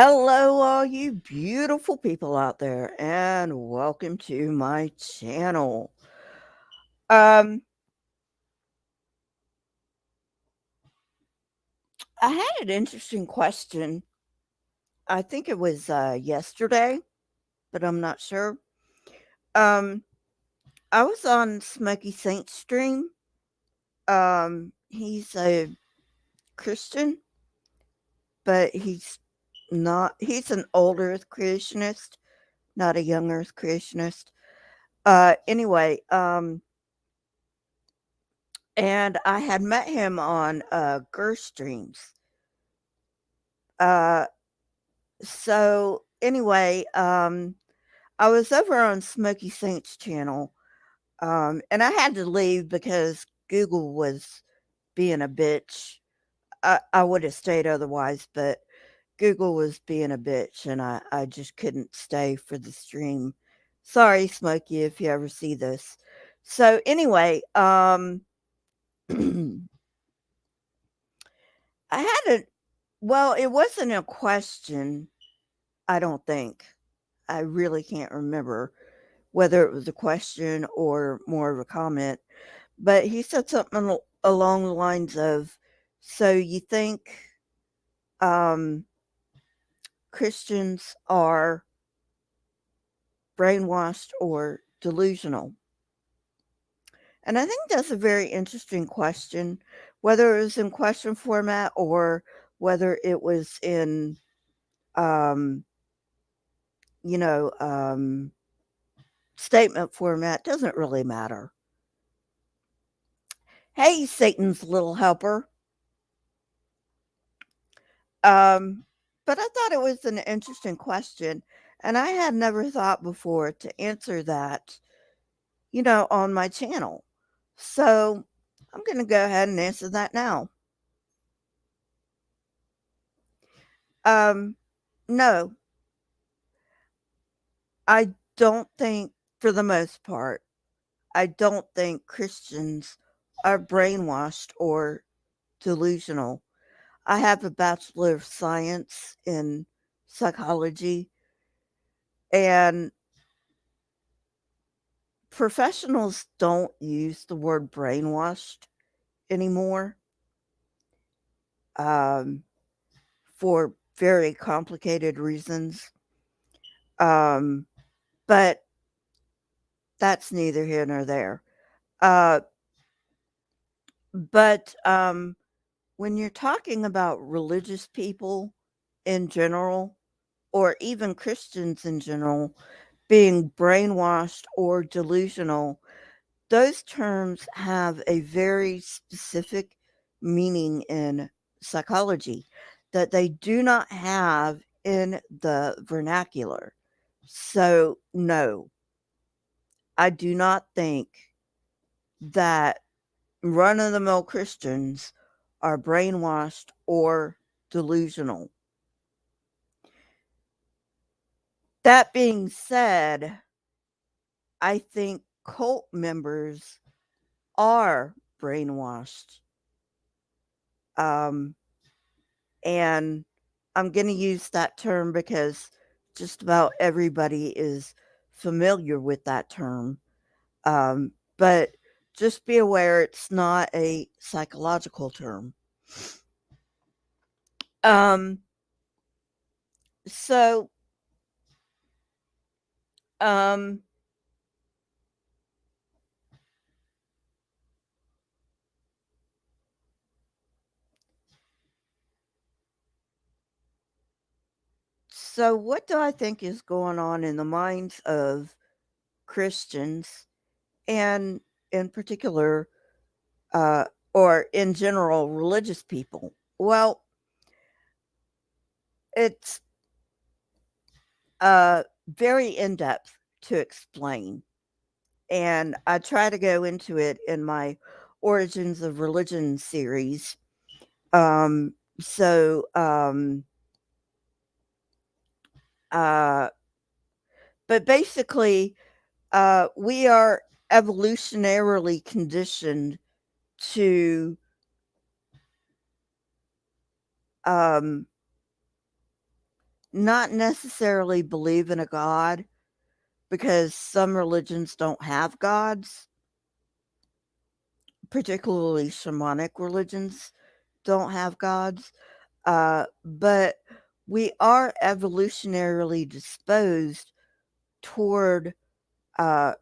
Hello, all you beautiful people out there, and welcome to my channel. Um, I had an interesting question. I think it was yesterday, but I'm not sure. Um, I was on Smoky Saint's stream. He's a Christian, but he's an old Earth creationist, not a young Earth creationist. Anyway, and I had met him on Girth streams. Uh, so anyway, I was over on Smoky Saint's channel, and I had to leave because Google was being a bitch. I would have stayed otherwise, but Google was being a bitch, and I just couldn't stay for the stream. Sorry, Smokey, if you ever see this. So anyway, I had a well, it wasn't a question, I don't think. I really can't remember whether it was a question or more of a comment, but he said something along the lines of, "So you think um, Christians are brainwashed or delusional?" And I think that's a very interesting question, whether it was in question format or whether it was in, um, you know, statement format, doesn't really matter. Hey, Satan's little helper. Um, but I thought it was an interesting question, and I had never thought before to answer that, on my channel. So I'm going to go ahead and answer that now. Um, no, I don't think, for the most part, I don't think Christians are brainwashed or delusional. I have a Bachelor of Science in psychology, and professionals don't use the word brainwashed anymore, um, for very complicated reasons. Um, but that's neither here nor there. Uh, but when you're talking about religious people in general, or even Christians in general, being brainwashed or delusional, those terms have a very specific meaning in psychology that they do not have in the vernacular. So, no, I do not think that run of the mill Christians are brainwashed or delusional. That being said, I think cult members are brainwashed. Um, and I'm going to use that term because just about everybody is familiar with that term. But just be aware it's not a psychological term. Um, so, um, so what do I think is going on in the minds of Christians and in particular, uh, or in general, religious people? Well, it's very in depth to explain. And I try to go into it in my Origins of Religion series. Um, so, um, uh, but basically, we are evolutionarily conditioned to um, not necessarily believe in a God because some religions don't have gods, particularly shamanic religions don't have gods. But we are evolutionarily disposed toward uh,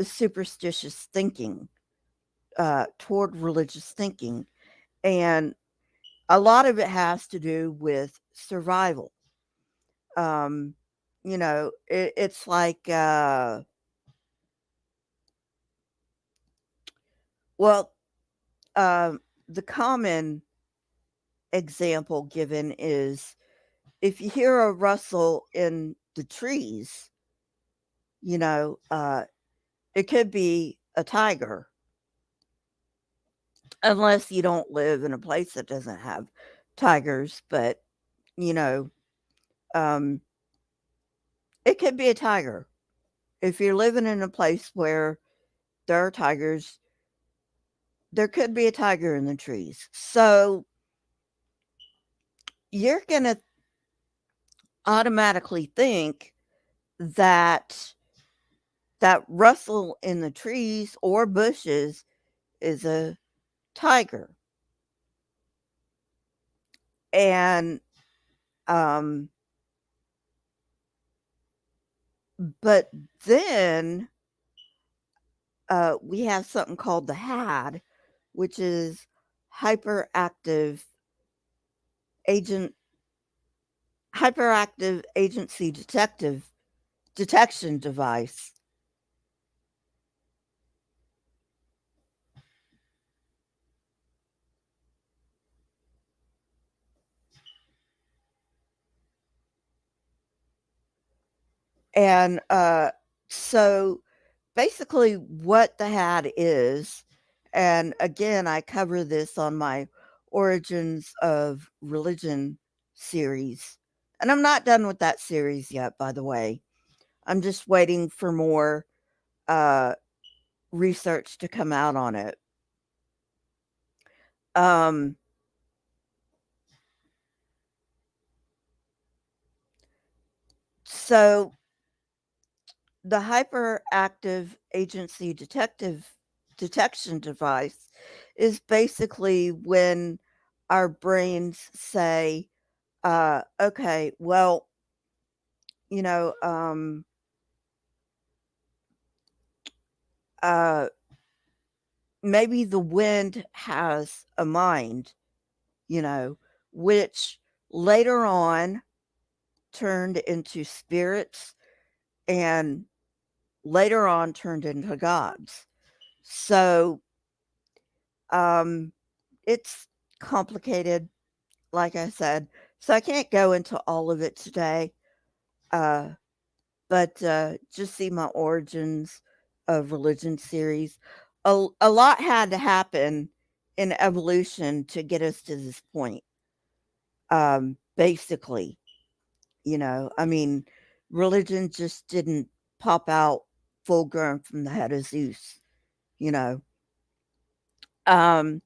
superstitious thinking, toward religious thinking. And a lot of it has to do with survival. Um, it's like, well, um, the common example given is if you hear a rustle in the trees, you know, uh, it could be a tiger, unless you don't live in a place that doesn't have tigers. But, you know, um, it could be a tiger. If you're living in a place where there are tigers, there could be a tiger in the trees. So you're going to automatically think that that rustle in the trees or bushes is a tiger. And, um, but then we have something called the HAD, which is hyperactive agent, hyperactive agency detective detection device. And so basically, what the HAD is, and again, I cover this on my Origins of Religion series. And I'm not done with that series yet, by the way. I'm just waiting for more uh, research to come out on it. Um, so the hyperactive agency detective detection device is basically when our brains say, okay, well, you know, uh, maybe the wind has a mind, you know, which later on turned into spirits and later on turned into gods. So um, it's complicated, like I said. So I can't go into all of it today, uh, but just see my Origins of Religion series. A lot had to happen in evolution to get us to this point. Basically, I mean, religion just didn't pop out full grown from the head of Zeus, you know. Um,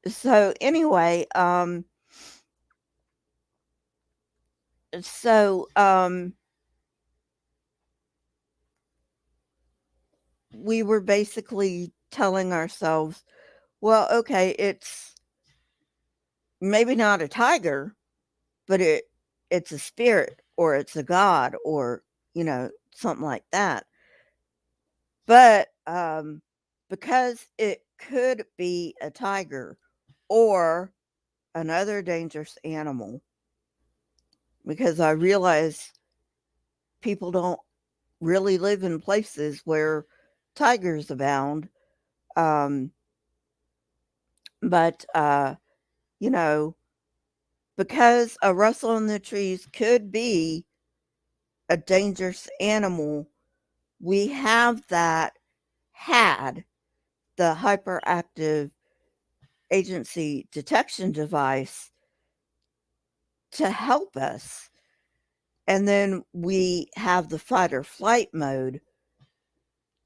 so anyway, so we were basically telling ourselves, well, okay, it's maybe not a tiger, but it's a spirit or it's a god or, something like that. But because it could be a tiger or another dangerous animal, because I realize people don't really live in places where tigers abound. Um, but, you know, because a rustle in the trees could be a dangerous animal, we have had the hyperactive agency detection device to help us. And then we have the fight or flight mode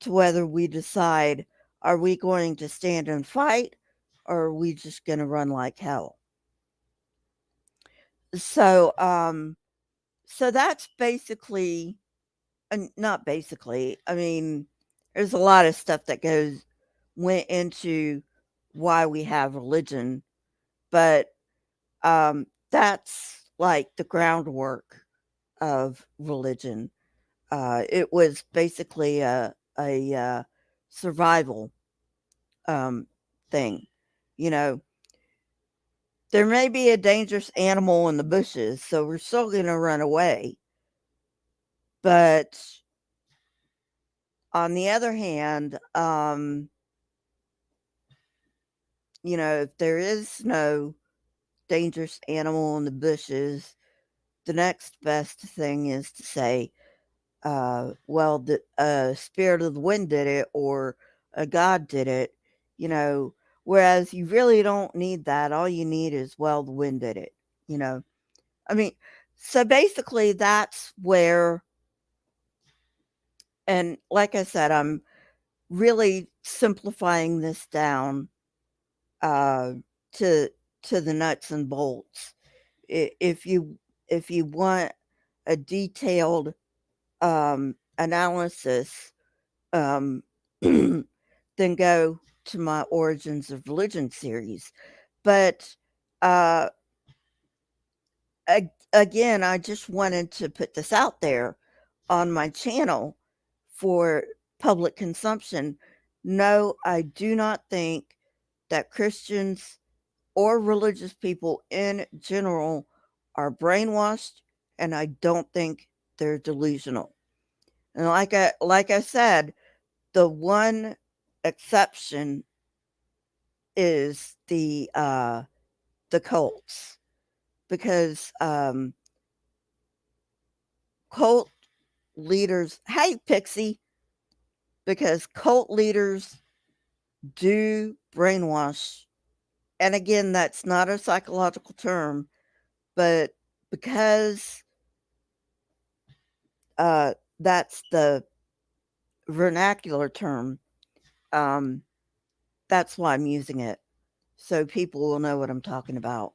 to whether we decide, are we going to stand and fight or are we just going to run like hell? So, So that's basically, not basically, I mean, there's a lot of stuff that went into why we have religion, but that's like the groundwork of religion. It was basically a survival um, thing. You know, there may be a dangerous animal in the bushes, so we're still going to run away. But on the other hand, if there is no dangerous animal in the bushes, the next best thing is to say, well, the spirit of the wind did it, or a god did it, you know, whereas you really don't need that. All you need is, well, the wind did it, you know. I mean, so basically that's where, and like I said, I'm really simplifying this down uh, to the nuts and bolts. If you want a detailed analysis, um, then go to my Origins of Religion series. But uh, again, I just wanted to put this out there on my channel for public consumption. No, I do not think that Christians or religious people in general are brainwashed, and I don't think they're delusional. And like I said, the one exception is the cults, because cult leaders, hey Pixie, because cult leaders do brainwash. And again, that's not a psychological term, but because that's the vernacular term, um, that's why I'm using it. So people will know what I'm talking about.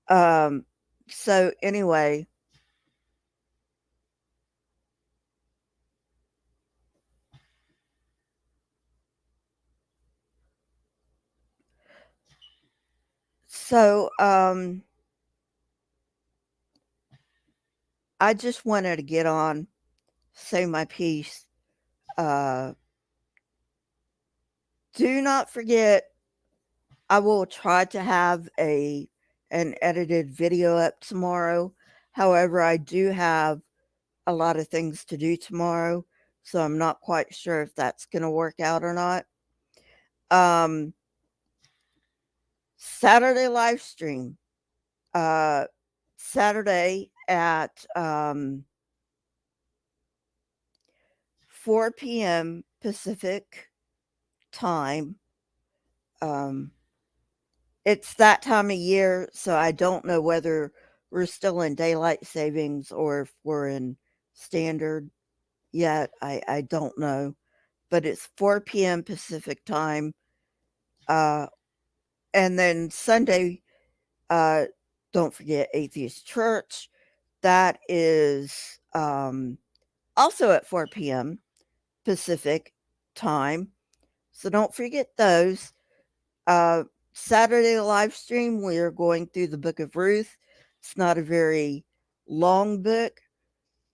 Um, so anyway, so I just wanted to get on, say my piece. Uh, do not forget, I will try to have an edited video up tomorrow. However, I do have a lot of things to do tomorrow, so I'm not quite sure if that's going to work out or not. Um, Saturday live stream. Uh, Saturday at 4 p.m. Pacific time. Um, it's that time of year, so I don't know whether we're still in daylight savings or if we're in standard yet. I don't know. But it's 4 p.m. Pacific time. Uh, and then Sunday, uh, don't forget Atheist Church. That is also at 4 p.m. Pacific time. So don't forget those. Uh, Saturday live stream, we are going through the book of Ruth. It's not a very long book.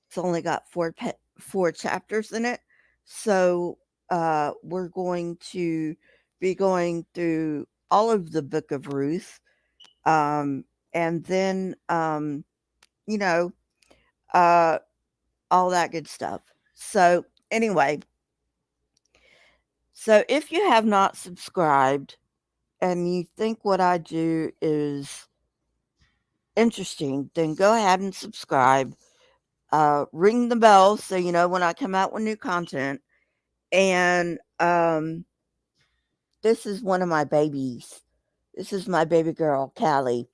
It's only got four chapters in it. So we're going to be going through all of the book of Ruth. And then, you know, uh, all that good stuff. So anyway, so if you have not subscribed and you think what I do is interesting, then go ahead and subscribe. Ring the bell so you know when I come out with new content. And this is one of my babies. This is my baby girl, Callie.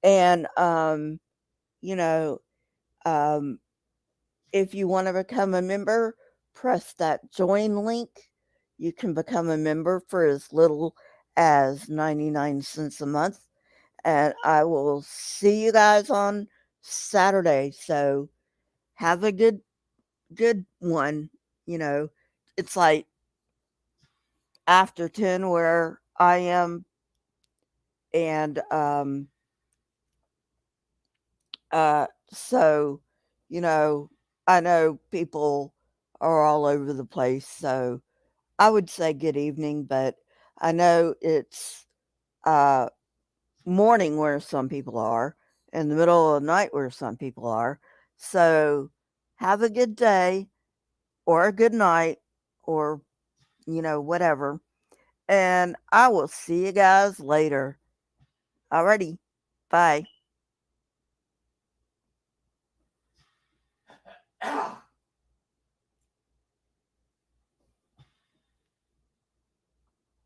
And you know, um, if you want to become a member, press that join link. You can become a member for as little as 99 cents a month. And I will see you guys on Saturday. So have a good one. You know, it's like after 10 where I am, and so, I know people are all over the place, so I would say good evening, but I know it's uh morning where some people are, in the middle of the night where some people are. So have a good day or a good night, or whatever. And I will see you guys later. Alrighty. Bye.